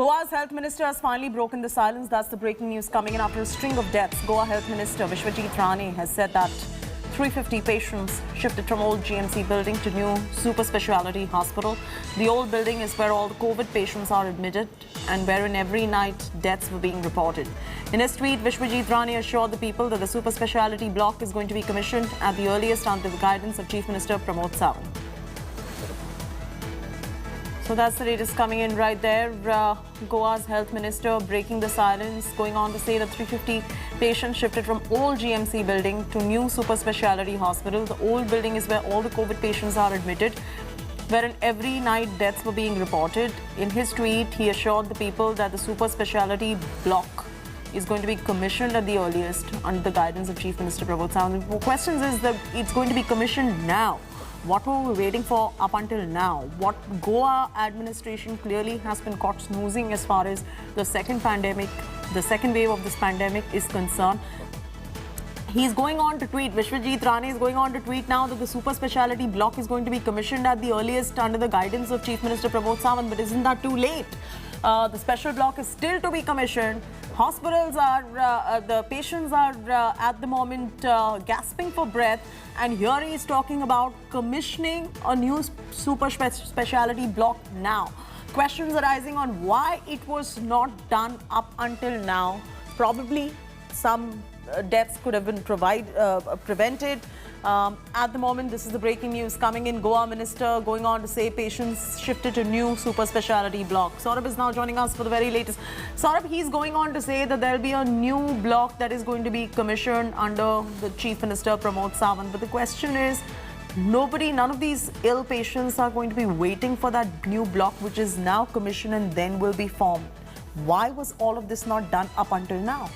Goa's health minister has finally broken the silence. That's the breaking news coming in after a string of deaths. Goa health minister Vishwajit Rane has said that 350 patients shifted from old GMC building to new super speciality hospital. The old building is where all the COVID patients are admitted and wherein every night deaths were being reported. In his tweet, Vishwajit Rane assured the people that the super speciality block is going to be commissioned at the earliest under the guidance of Chief Minister Pramod Sawant. So that's the latest coming in right there. Goa's health minister breaking the silence, going on to say that 350 patients shifted from old GMC building to new super speciality hospital. The old building is where all the COVID patients are admitted, wherein every night deaths were being reported. In his tweet, he assured the people that the super speciality block is going to be commissioned at the earliest under the guidance of Chief Minister Pramod Sawant. The question is that it's going to be commissioned now. What were we waiting for up until now? What Goa administration clearly has been caught snoozing as far as the second wave of this pandemic is concerned. He's going on to tweet, Vishwajit Rane is going on to tweet now that the super speciality block is going to be commissioned at the earliest under the guidance of Chief Minister Pramod Sawant. But isn't that too late? The special block is still to be commissioned. Hospitals are, the patients are at the moment gasping for breath. And here he is talking about commissioning a new super speciality block now. Questions arising on why it was not done up until now. Probably some deaths could have been prevented. At the moment, this is the breaking news coming in. Goa minister going on to say patients shifted to new super speciality block. Saurabh is now joining us for the very latest. Saurabh, he's going on to say that there will be a new block that is going to be commissioned under the Chief Minister Pramod Sawant. But the question is, none of these ill patients are going to be waiting for that new block, which is now commissioned and then will be formed. Why was all of this not done up until now?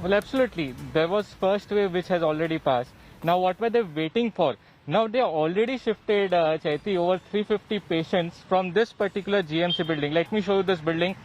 Well, absolutely. There was first wave which has already passed. Now, what were they waiting for? Now, they already shifted, Chaiti, over 350 patients from this particular GMC building. Let me show you this building.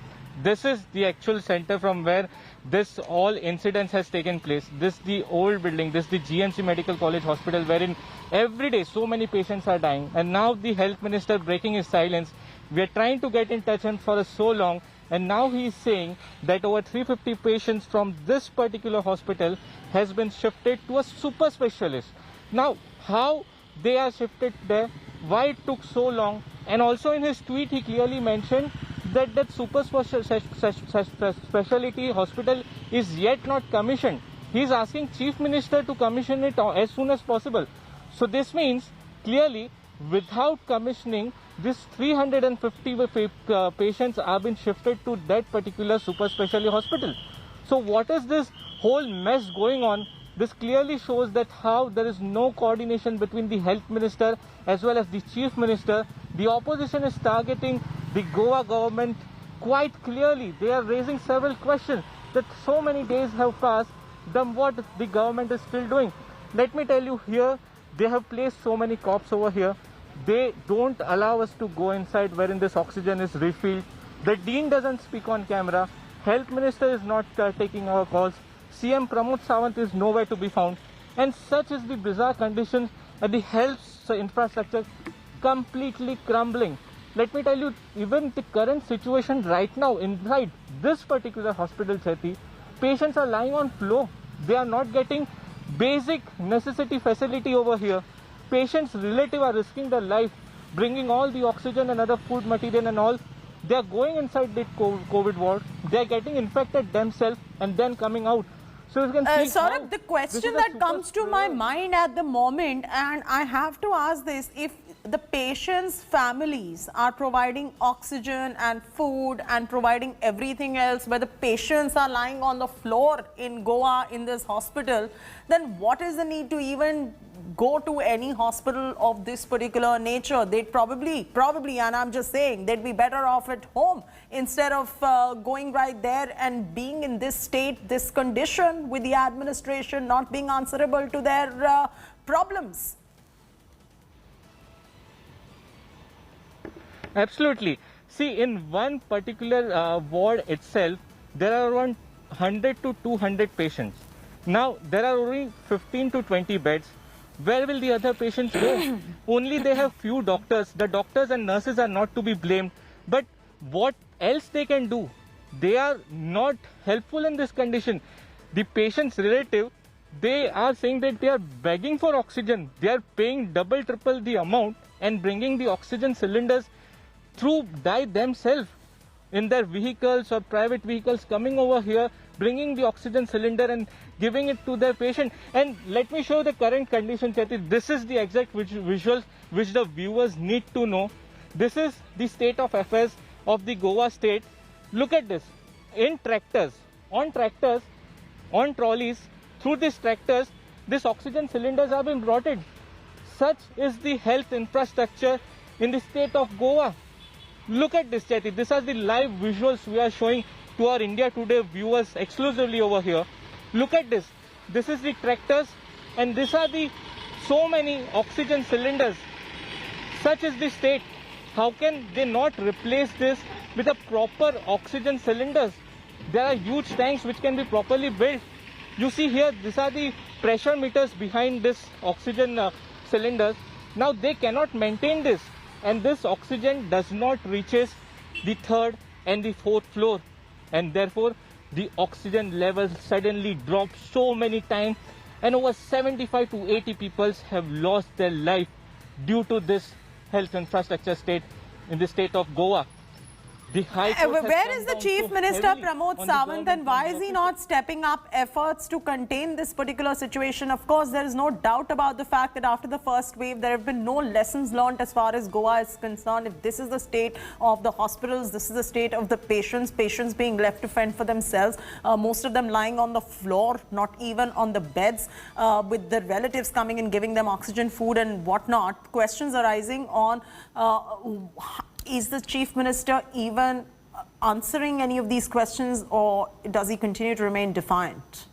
This is the actual center from where this all incidents has taken place. This is the old building. This is the GMC Medical College Hospital, wherein every day so many patients are dying. And now the health minister breaking his silence. We are trying to get in touch and for so long. And now he is saying that over 350 patients from this particular hospital has been shifted to a super specialist. Now, how they are shifted there, why it took so long, and also in his tweet he clearly mentioned that that super speciality hospital is yet not commissioned. He is asking Chief Minister to commission it as soon as possible. So this means clearly without commissioning, this 350 patients have been shifted to that particular super specialty hospital. So what is this whole mess going on? This clearly shows that how there is no coordination between the health minister as well as the chief minister. The opposition is targeting the Goa government quite clearly. They are raising several questions that so many days have passed, then what the government is still doing. Let me tell you here, they have placed so many cops over here. They don't allow us to go inside wherein this oxygen is refilled. The Dean doesn't speak on camera. Health Minister is not taking our calls. CM Pramod Sawant is nowhere to be found. And such is the bizarre conditions that the health infrastructure completely crumbling. Let me tell you, even the current situation right now inside this particular hospital, Cheti, patients are lying on floor. They are not getting basic necessity facility over here. Patients' relatives are risking their life, bringing all the oxygen and other food material and all. They are going inside the COVID ward. They are getting infected themselves and then coming out. So you can see Saurabh, the question that comes to my mind at the moment, and I have to ask this, if the patients' families are providing oxygen and food and providing everything else, where the patients are lying on the floor in Goa in this hospital, then what is the need to even go to any hospital of this particular nature? They'd probably, and I'm just saying, they'd be better off at home instead of going right there and being in this state, this condition, with the administration not being answerable to their problems. Absolutely. See, in one particular ward itself, there are around 100 to 200 patients. Now, there are only 15 to 20 beds. where will the other patients go? Only they have few doctors. The doctors and nurses are not to be blamed. But what else they can do? They are not helpful in this condition. The patient's relative, they are saying that they are begging for oxygen. They are paying double, triple the amount and bringing the oxygen cylinders through by themselves in their vehicles or private vehicles, coming over here, bringing the oxygen cylinder and giving it to their patient. And let me show the current condition, Cheti. This is the exact visuals which the viewers need to know. This is the state of affairs of the Goa state. Look at this. In tractors, on trolleys, through these tractors, these oxygen cylinders have been brought in. Such is the health infrastructure in the state of Goa. Look at this, Cheti. These are the live visuals we are showing to our India Today viewers exclusively over here. Look at this. This is the tractors and these are the so many oxygen cylinders. Such is the state. How can they not replace this with a proper oxygen cylinders? There are huge tanks which can be properly built. You see here, these are the pressure meters behind this oxygen cylinders. Now they cannot maintain this, and this oxygen does not reaches the third and the fourth floor, and therefore the oxygen level suddenly drops so many times, and over 75 to 80 people have lost their life due to this health infrastructure state in the state of Goa. Where is the Chief Minister Pramod Sawant, and why is he not stepping up efforts to contain this particular situation? Of course, there is no doubt about the fact that after the first wave, there have been no lessons learned as far as Goa is concerned. If this is the state of the hospitals, this is the state of the patients being left to fend for themselves, most of them lying on the floor, not even on the beds, with their relatives coming and giving them oxygen, food and whatnot. Questions arising on is the Chief Minister even answering any of these questions, or does he continue to remain defiant?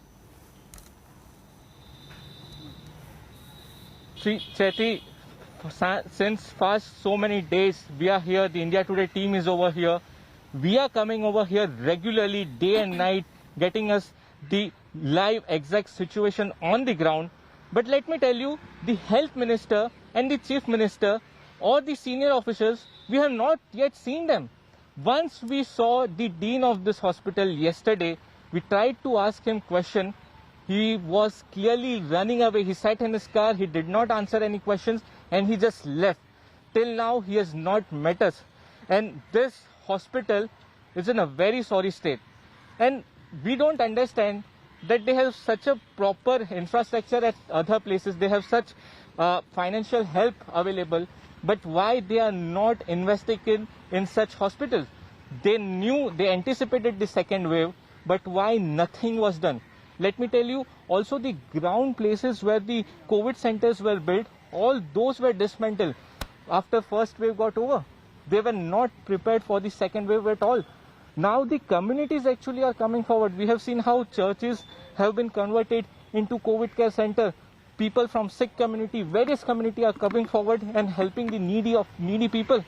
See, Cheti, since past so many days, we are here, the India Today team is over here. We are coming over here regularly, day and night, getting us the live exact situation on the ground. But let me tell you, the Health Minister and the Chief Minister or the senior officials, we have not yet seen them. Once we saw the dean of this hospital yesterday, we tried to ask him question. He was clearly running away. He sat in his car, he did not answer any questions and he just left. Till now, he has not met us. And this hospital is in a very sorry state. And we don't understand that they have such a proper infrastructure at other places. They have such financial help available. But why they are not investing in such hospitals? They anticipated the second wave, but why nothing was done? Let me tell you, also the ground places where the COVID centers were built, all those were dismantled after first wave got over. They were not prepared for the second wave at all. Now the communities actually are coming forward. We have seen how churches have been converted into COVID care center. People from Sikh community, various community are coming forward and helping the needy people.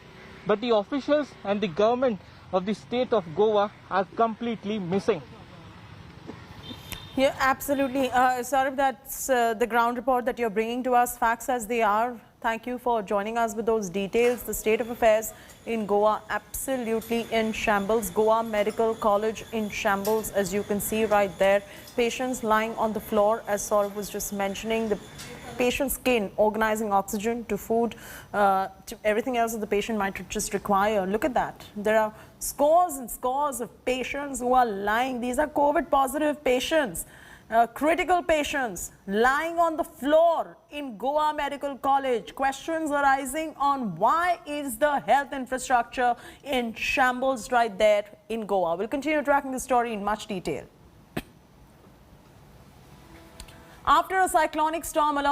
But the officials and the government of the state of Goa are completely missing. Yeah, absolutely. Saurabh, that's the ground report that you're bringing to us, facts as they are. Thank you for joining us with those details. The state of affairs in Goa absolutely in shambles. Goa Medical College in shambles, as you can see right there. Patients lying on the floor, as Saurabh was just mentioning. The patient's skin, organizing oxygen to food, to everything else that the patient might just require. Look at that. There are scores and scores of patients who are lying. These are COVID positive patients. Critical patients lying on the floor in Goa Medical College. Questions arising on why is the health infrastructure in shambles right there in Goa. We'll continue tracking the story in much detail. After a cyclonic storm alert